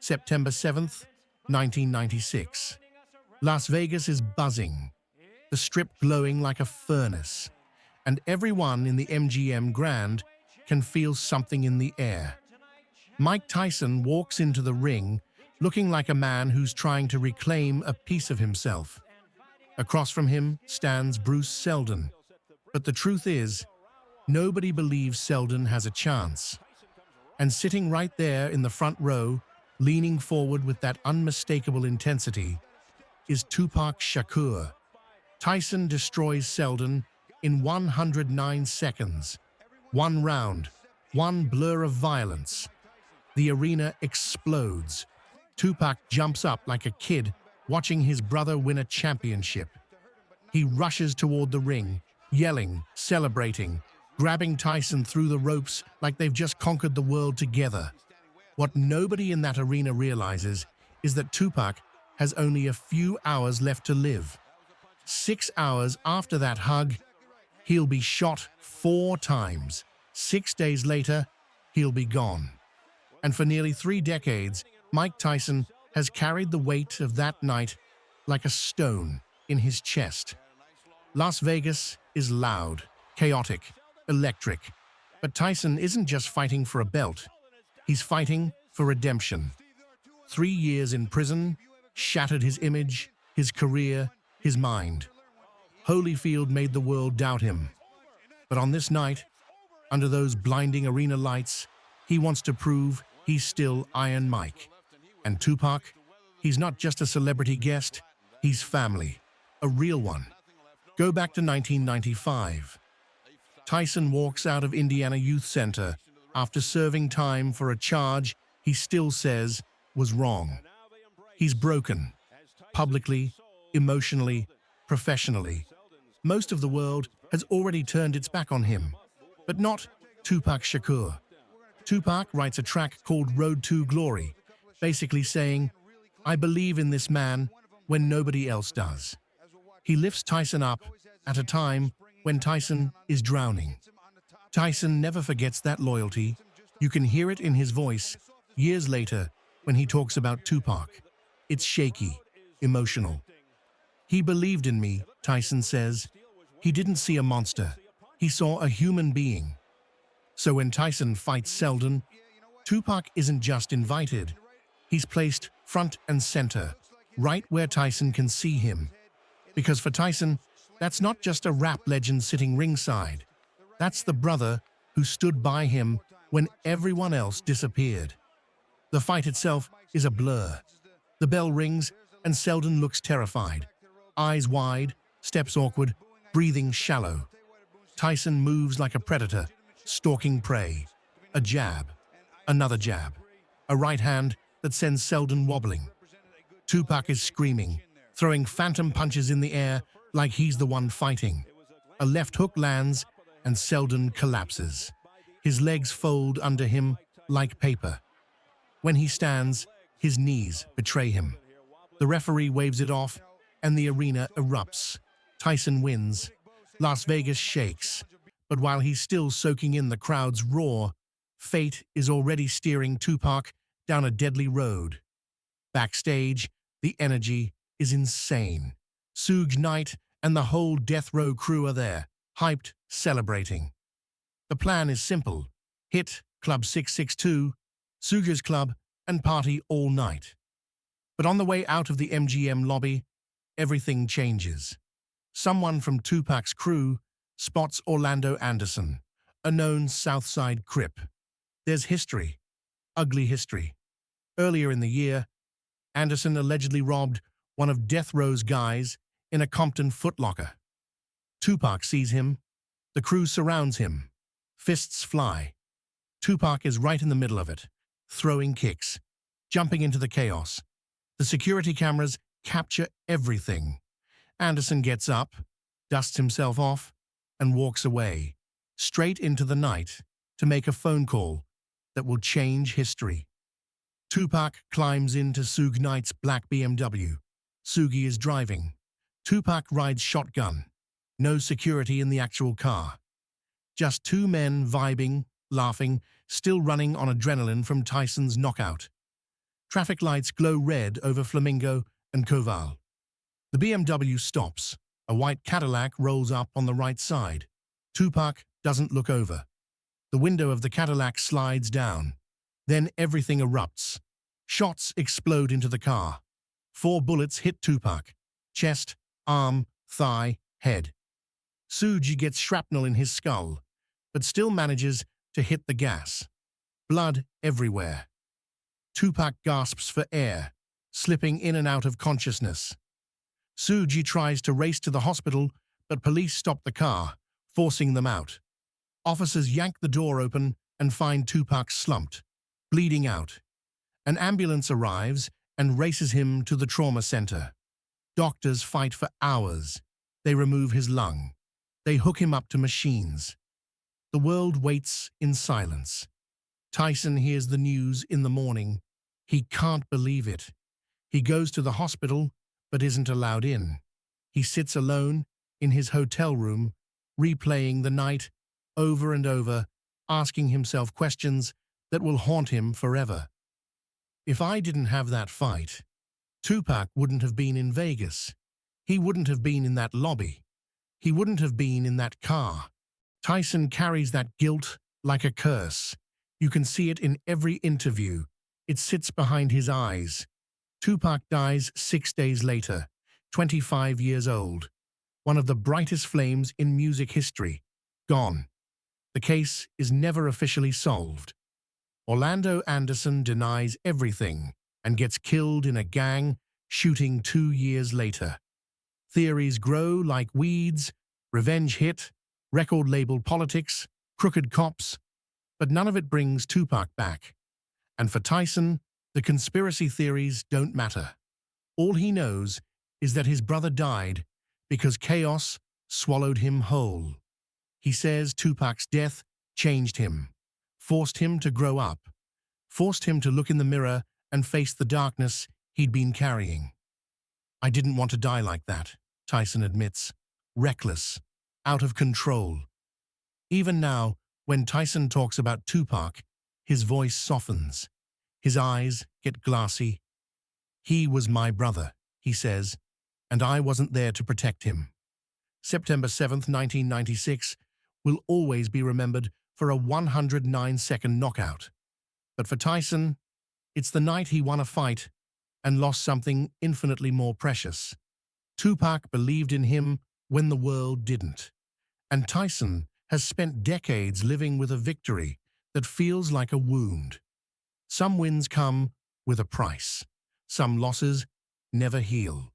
September 7th, 1996. Las Vegas is buzzing, the strip glowing like a furnace, and everyone in the MGM Grand can feel something in the air. Mike Tyson walks into the ring looking like a man who's trying to reclaim a piece of himself. Across from him stands Bruce Seldon. But the truth is, nobody believes Seldon has a chance. And sitting right there in the front row, leaning forward with that unmistakable intensity, is Tupac Shakur. Tyson destroys Seldon in 109 seconds. One round, one blur of violence. The arena explodes. Tupac jumps up like a kid watching his brother win a championship. He rushes toward the ring, yelling, celebrating, grabbing Tyson through the ropes like they've just conquered the world together. What nobody in that arena realizes is that Tupac has only a few hours left to live. 6 hours after that hug, he'll be shot 4 times. 6 days later, he'll be gone. And for nearly 3 decades, Mike Tyson has carried the weight of that night like a stone in his chest. Las Vegas is loud, chaotic, electric. But Tyson isn't just fighting for a belt. He's fighting for redemption. 3 years in prison shattered his image, his career, his mind. Holyfield made the world doubt him. But on this night, under those blinding arena lights, he wants to prove he's still Iron Mike. And Tupac, he's not just a celebrity guest, he's family, a real one. Go back to 1995. Tyson walks out of Indiana Youth Center after serving time for a charge he still says was wrong. He's broken, publicly, emotionally, professionally. Most of the world has already turned its back on him, but not Tupac Shakur. Tupac writes a track called Road to Glory, basically saying, "I believe in this man when nobody else does." He lifts Tyson up at a time when Tyson is drowning. Tyson never forgets that loyalty. You can hear it in his voice years later when he talks about Tupac. It's shaky, emotional. "He believed in me," Tyson says. "He didn't see a monster. He saw a human being." So when Tyson fights Seldon, Tupac isn't just invited. He's placed front and center, right where Tyson can see him. Because for Tyson, that's not just a rap legend sitting ringside. That's the brother who stood by him when everyone else disappeared. The fight itself is a blur. The bell rings and Seldon looks terrified. Eyes wide, steps awkward, breathing shallow. Tyson moves like a predator, stalking prey. A jab, another jab, a right hand that sends Seldon wobbling. Tupac is screaming, throwing phantom punches in the air like he's the one fighting. A left hook lands and Seldon collapses. His legs fold under him like paper. When he stands, his knees betray him. The referee waves it off and the arena erupts. Tyson wins. Las Vegas shakes. But while he's still soaking in the crowd's roar, fate is already steering Tupac down a deadly road. Backstage, the energy is insane. Suge Knight and the whole death row crew are there, hyped, celebrating. The plan is simple. Hit Club 662, Suge's club, and party all night. But on the way out of the MGM lobby, everything changes. Someone from Tupac's crew spots Orlando Anderson, a known Southside Crip. There's history, ugly history. Earlier in the year, Anderson allegedly robbed one of Death Row's guys in a Compton Foot Locker. Tupac sees him. The crew surrounds him. Fists fly. Tupac is right in the middle of it, throwing kicks, jumping into the chaos. The security cameras capture everything. Anderson gets up, dusts himself off, and walks away, straight into the night, to make a phone call that will change history. Tupac climbs into Suge Knight's black BMW. Sugie is driving. Tupac rides shotgun. No security in the actual car. Just two men vibing, laughing, still running on adrenaline from Tyson's knockout. Traffic lights glow red over Flamingo and Koval. The BMW stops. A white Cadillac rolls up on the right side. Tupac doesn't look over. The window of the Cadillac slides down. Then everything erupts. Shots explode into the car. 4 bullets hit Tupac. Chest, arm, thigh, head. Suji gets shrapnel in his skull, but still manages to hit the gas. Blood everywhere. Tupac gasps for air, slipping in and out of consciousness. Suji tries to race to the hospital, but police stop the car, forcing them out. Officers yank the door open and find Tupac slumped, bleeding out. An ambulance arrives and races him to the trauma center. Doctors fight for hours. They remove his lung. They hook him up to machines. The world waits in silence. Tyson hears the news in the morning. He can't believe it. He goes to the hospital, but isn't allowed in. He sits alone in his hotel room, replaying the night over and over, asking himself questions that will haunt him forever. If I didn't have that fight, Tupac wouldn't have been in Vegas. He wouldn't have been in that lobby. He wouldn't have been in that car. Tyson carries that guilt like a curse. You can see it in every interview. It sits behind his eyes. Tupac dies 6 days later, 25 years old. One of the brightest flames in music history. Gone. The case is never officially solved. Orlando Anderson denies everything and gets killed in a gang shooting 2 years later. Theories grow like weeds, revenge hit, record label politics, crooked cops, but none of it brings Tupac back. And for Tyson, the conspiracy theories don't matter. All he knows is that his brother died because chaos swallowed him whole. He says Tupac's death changed him, forced him to grow up, forced him to look in the mirror and face the darkness he'd been carrying. I didn't want to die like that, Tyson admits, reckless, out of control. Even now, when Tyson talks about Tupac, his voice softens. His eyes get glassy. He was my brother, he says, and I wasn't there to protect him. September 7th, 1996, will always be remembered for a 109-second knockout. But for Tyson, it's the night he won a fight and lost something infinitely more precious. Tupac believed in him when the world didn't. And Tyson has spent decades living with a victory that feels like a wound. Some wins come with a price. Some losses never heal.